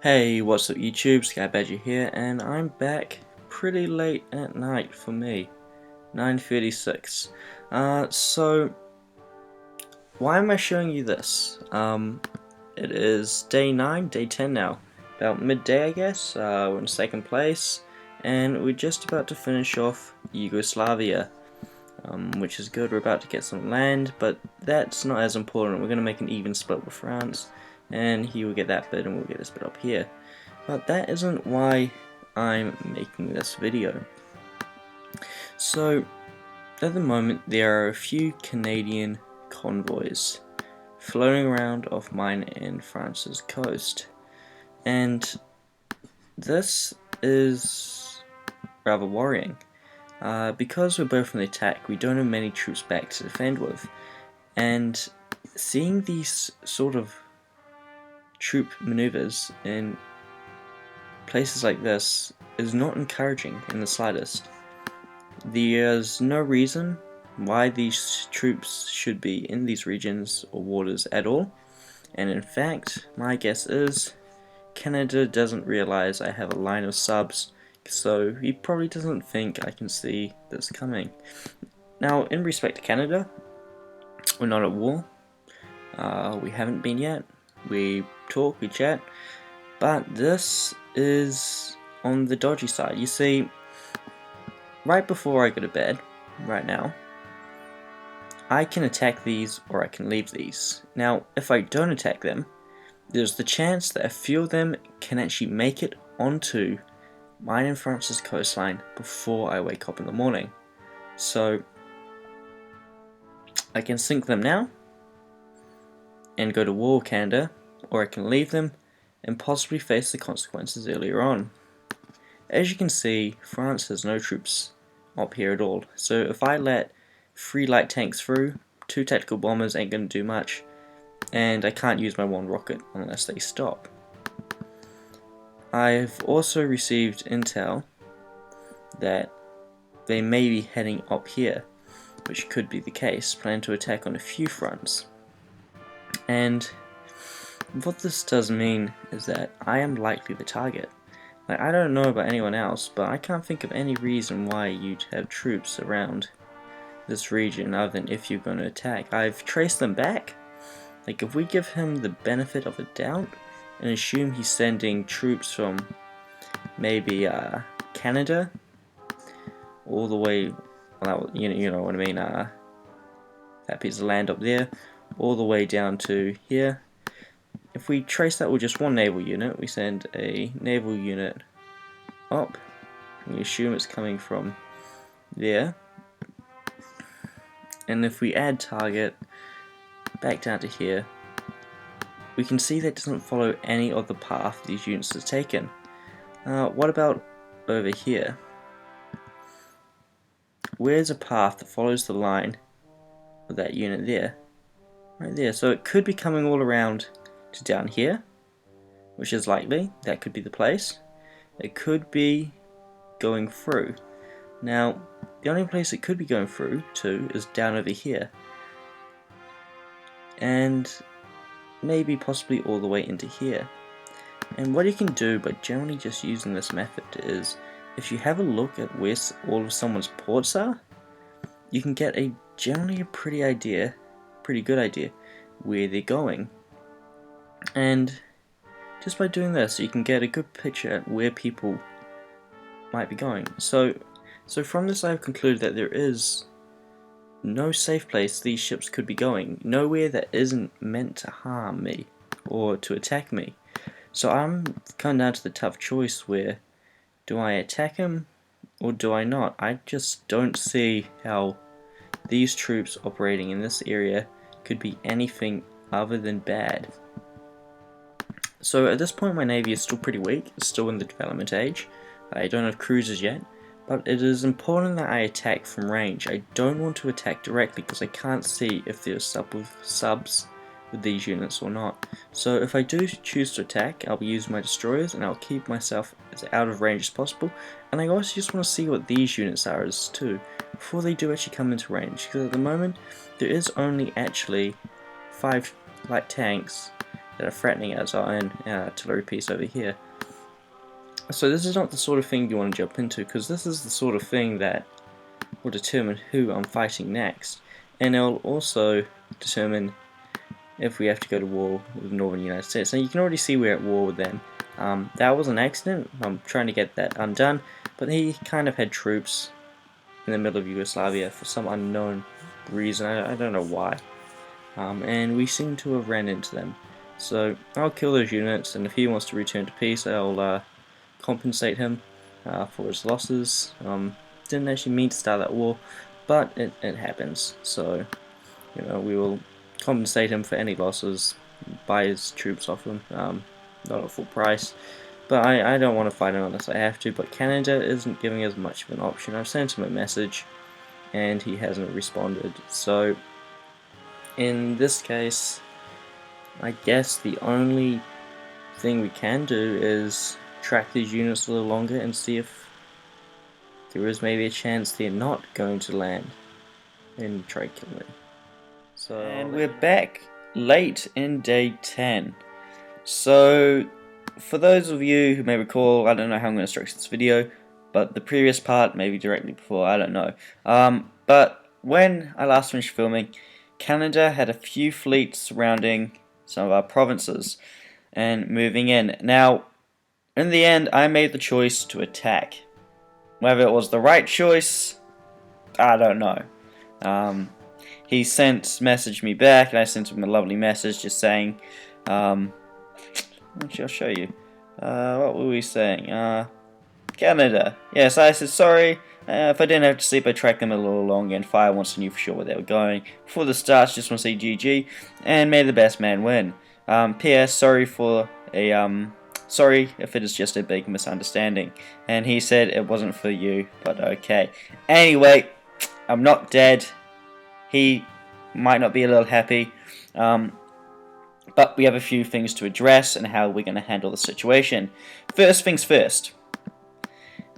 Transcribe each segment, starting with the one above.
Hey, what's up YouTube, Sky Badger here, and I'm back pretty late at night for me, 9:36. So why am I showing you this? It is day 9, day 10 now, about midday I guess. We're in second place, and we're just about to finish off Yugoslavia, which is good. We're about to get some land, but that's not as important. We're going to make an even split with France, and he will get that bit and we'll get this bit up here. But that isn't why I'm making this video. So, at the moment there are a few Canadian convoys floating around off mine and France's coast. And this is rather worrying. Because we're both on the attack, we don't have many troops back to defend with. And seeing these sort of troop maneuvers in places like this is not encouraging in the slightest. There's no reason why these troops should be in these regions or waters at all, and in fact my guess is Canada doesn't realize I have a line of subs, so he probably doesn't think I can see this coming. Now, in respect to Canada, we're not at war. We haven't been yet. We talk, we chat, but this is on the dodgy side. You see, right before I go to bed, right now, I can attack these or I can leave these. Now, if I don't attack them, there's the chance that a few of them can actually make it onto mine and France's coastline before I wake up in the morning. So, I can sink them now and go to war with Canada, or I can leave them and possibly face the consequences earlier on. As you can see, France has no troops up here at all, so if I let 3 light tanks through, 2 tactical bombers ain't gonna do much, and I can't use my 1 rocket unless they stop. I've also received intel that they may be heading up here, which could be the case, plan to attack on a few fronts. And what this does mean is that I am likely the target. Like, I don't know about anyone else, but I can't think of any reason why you'd have troops around this region other than if you're going to attack. I've traced them back. Like, if we give him the benefit of a doubt and assume he's sending troops from maybe Canada all the way, well, you know what I mean, that piece of land up there, all the way down to here. If we trace that with just 1 naval unit, we send a naval unit up, and we assume it's coming from there, and if we add target back down to here, we can see that doesn't follow any of the path these units have taken. What about over here? Where's a path that follows the line of that unit there? Right there, so it could be coming all around to down here, which is likely. That could be the place. It could be going through. Now, the only place it could be going through to is down over here, and maybe possibly all the way into here. And what you can do by generally just using this method is, if you have a look at where all of someone's ports are, you can get generally a pretty good idea where they're going. And just by doing this, you can get a good picture at where people might be going. So from this, I've concluded that there is no safe place these ships could be going, nowhere that isn't meant to harm me or to attack me. So I'm coming down to the tough choice where, do I attack him or do I not? I just don't see how these troops operating in this area could be anything other than bad. So at this point my navy is still pretty weak, it's still in the development age. I don't have cruisers yet, but it is important that I attack from range. I don't want to attack directly because I can't see if there's subs with these units or not. So if I do choose to attack, I'll be using my destroyers and I'll keep myself as out of range as possible. And I also just want to see what these units are as too, before they do actually come into range. Because at the moment, there is only actually 5 light tanks that are threatening us are in our artillery piece over here. So this is not the sort of thing you want to jump into, because this is the sort of thing that will determine who I'm fighting next, and it'll also determine if we have to go to war with the Northern United States. And you can already see we're at war with them. That was an accident. I'm trying to get that undone, but he kind of had troops in the middle of Yugoslavia for some unknown reason. I don't know why. And we seem to have ran into them. So I'll kill those units, and if he wants to return to peace, I'll compensate him for his losses. Didn't actually mean to start that war, but it happens. So, you know, we will compensate him for any losses, buy his troops off him, not at full price. But I don't want to fight him unless I have to. But Canada isn't giving us much of an option. I've sent him a message, and he hasn't responded. So, in this case, I guess the only thing we can do is track these units a little longer and see if there is maybe a chance they're not going to land and try to kill me. So, and we're back late in day 10. So, for those of you who may recall, I don't know how I'm going to structure this video, but the previous part, maybe directly before, I don't know. But when I last finished filming, Canada had a few fleets surrounding some of our provinces and moving in. Now, in the end, I made the choice to attack. Whether it was the right choice, I don't know. He messaged me back, and I sent him a lovely message just saying, actually, I'll show you. What were we saying? Canada. Yes, I said, sorry, if I didn't have to sleep, I tracked them a little longer, and Fire wants to know for sure where they were going. Before the starts, just want to say GG, and may the best man win. P.S. Sorry if it is just a big misunderstanding. And he said it wasn't for you, but okay. Anyway, I'm not dead. He might not be a little happy. But we have a few things to address and how we're going to handle the situation. First things first.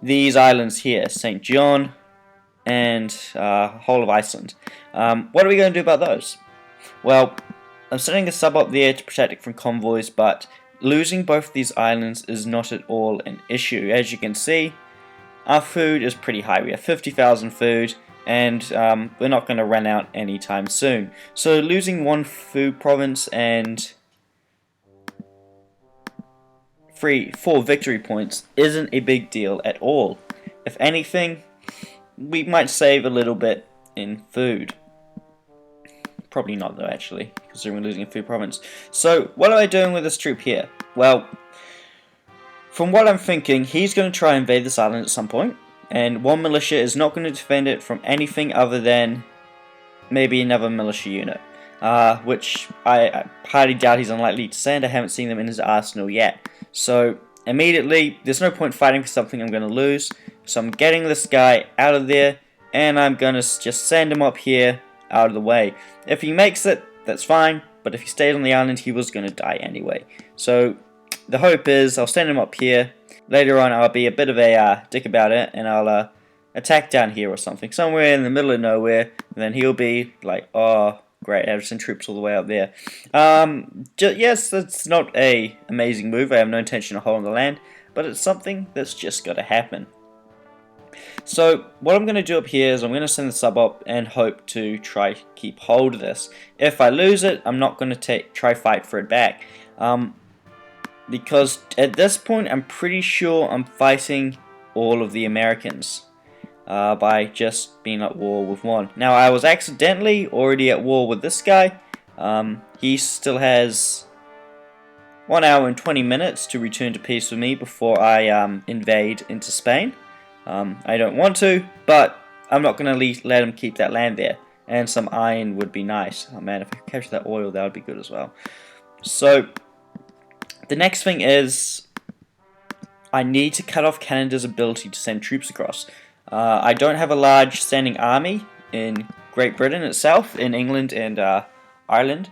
These islands here, St. John and whole of Iceland. What are we going to do about those? Well, I'm setting a sub up there to protect it from convoys, but losing both of these islands is not at all an issue. As you can see, our food is pretty high. We have 50,000 food, and we're not going to run out anytime soon. So losing one food province and 4 victory points isn't a big deal at all. If anything, we might save a little bit in food. Probably not though, actually, considering we're losing a food province. So what am I doing with this troop here? Well, from what I'm thinking, he's going to try and invade this island at some point, and one militia is not going to defend it from anything other than maybe another militia unit, which I highly doubt he's unlikely to send. I haven't seen them in his arsenal yet. So immediately, there's no point fighting for something I'm going to lose, so I'm getting this guy out of there, and I'm going to just send him up here out of the way. If he makes it, that's fine, but if he stayed on the island, he was going to die anyway. So the hope is I'll send him up here. Later on, I'll be a bit of a dick about it, and I'll attack down here or something, somewhere in the middle of nowhere, and then he'll be like, oh, great, I have to send troops all the way up there. Yes, that's not a amazing move. I have no intention of holding the land, but it's something that's just got to happen. So what I'm going to do up here is I'm going to send the sub up and hope to try keep hold of this. If I lose it, I'm not going to try fight for it back. Because at this point, I'm pretty sure I'm fighting all of the Americans by just being at war with one. Now, I was accidentally already at war with this guy. He still has 1 hour and 20 minutes to return to peace with me before I invade into Spain. I don't want to, but I'm not going to let him keep that land there. And some iron would be nice. Oh man, if I could capture that oil, that would be good as well. So, the next thing is, I need to cut off Canada's ability to send troops across. I don't have a large standing army in Great Britain itself, in England and Ireland.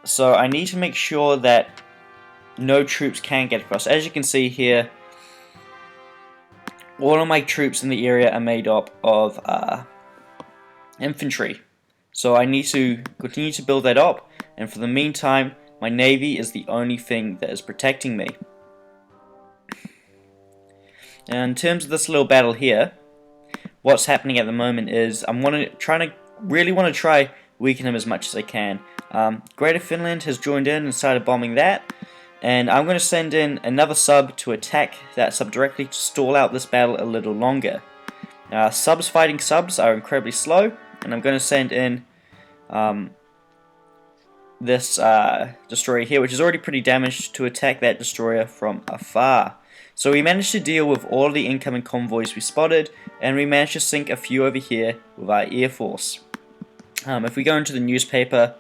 So I need to make sure that no troops can get across. As you can see here, all of my troops in the area are made up of infantry. So I need to continue to build that up, and for the meantime, My navy is the only thing that is protecting me. And in terms of this little battle here, what's happening at the moment is I'm really want to try weaken him as much as I can. Greater Finland has joined in and started bombing that, and I'm going to send in another sub to attack that sub directly to stall out this battle a little longer. Subs fighting subs are incredibly slow, and I'm going to send in this destroyer here, which is already pretty damaged, to attack that destroyer from afar. So we managed to deal with all the incoming convoys we spotted, and we managed to sink a few over here with our air force. If we go into the newspaper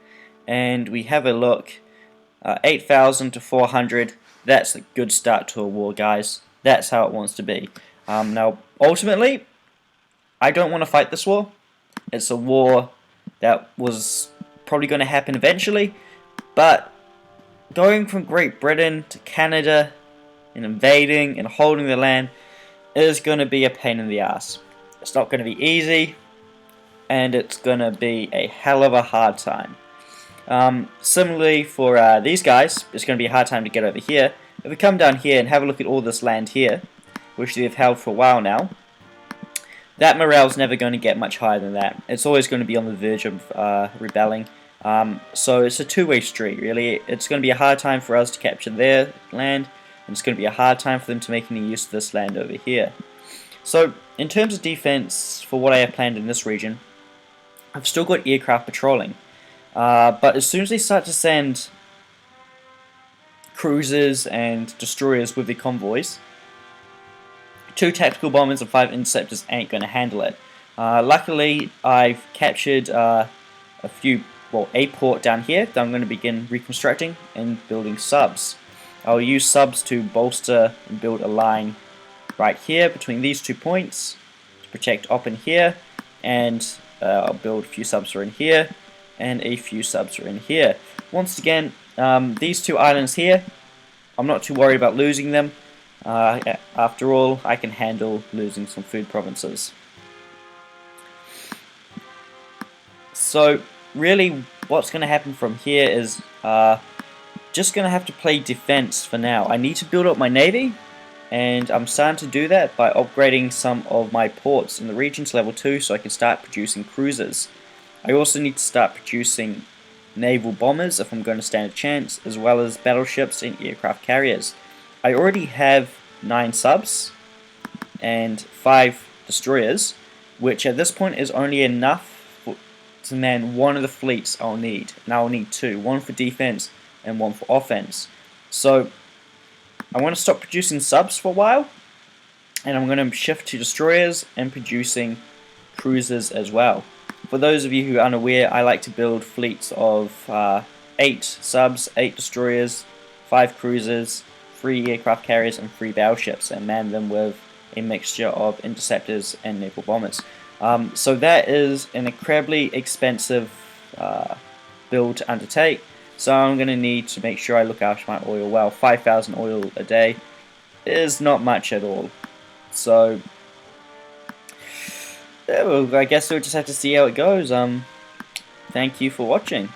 and we have a look, 8,000 to 400, that's a good start to a war, guys. That's how it wants to be. Now, ultimately, I don't want to fight this war. It's a war that was probably going to happen eventually, but going from Great Britain to Canada and invading and holding the land is going to be a pain in the ass. It's not going to be easy, and it's going to be a hell of a hard time. Similarly for these guys, it's going to be a hard time to get over here. If we come down here and have a look at all this land here, which they've held for a while now, that morale's never going to get much higher than that. It's always going to be on the verge of rebelling. So it's a two-way street, really. It's going to be a hard time for us to capture their land, and it's going to be a hard time for them to make any use of this land over here. So, in terms of defense, for what I have planned in this region, I've still got aircraft patrolling. But as soon as they start to send cruisers and destroyers with their convoys, 2 tactical bombers and 5 interceptors ain't going to handle it. Luckily, I've captured a port down here that I'm going to begin reconstructing and building subs. I'll use subs to bolster and build a line right here between these 2 points to protect up in here, and I'll build a few subs are in here, and a few subs are in here. Once again, these 2 islands here, I'm not too worried about losing them. After all, I can handle losing some food provinces. So really, what's going to happen from here is just going to have to play defense for now. I need to build up my navy, and I'm starting to do that by upgrading some of my ports in the region to level 2 so I can start producing cruisers. I also need to start producing naval bombers if I'm going to stand a chance, as well as battleships and aircraft carriers. I already have 9 subs and 5 destroyers, which at this point is only enough to man one of the fleets I'll need. And I'll need 2, one for defense and one for offense. So I want to stop producing subs for a while, and I'm going to shift to destroyers and producing cruisers as well. For those of you who are unaware, I like to build fleets of 8 subs, 8 destroyers, 5 cruisers, 3 aircraft carriers, and 3 battleships, and man them with a mixture of interceptors and naval bombers. So that is an incredibly expensive build to undertake, so I'm going to need to make sure I look after my oil well. 5,000 oil a day is not much at all. So yeah, well, I guess we'll just have to see how it goes. Thank you for watching.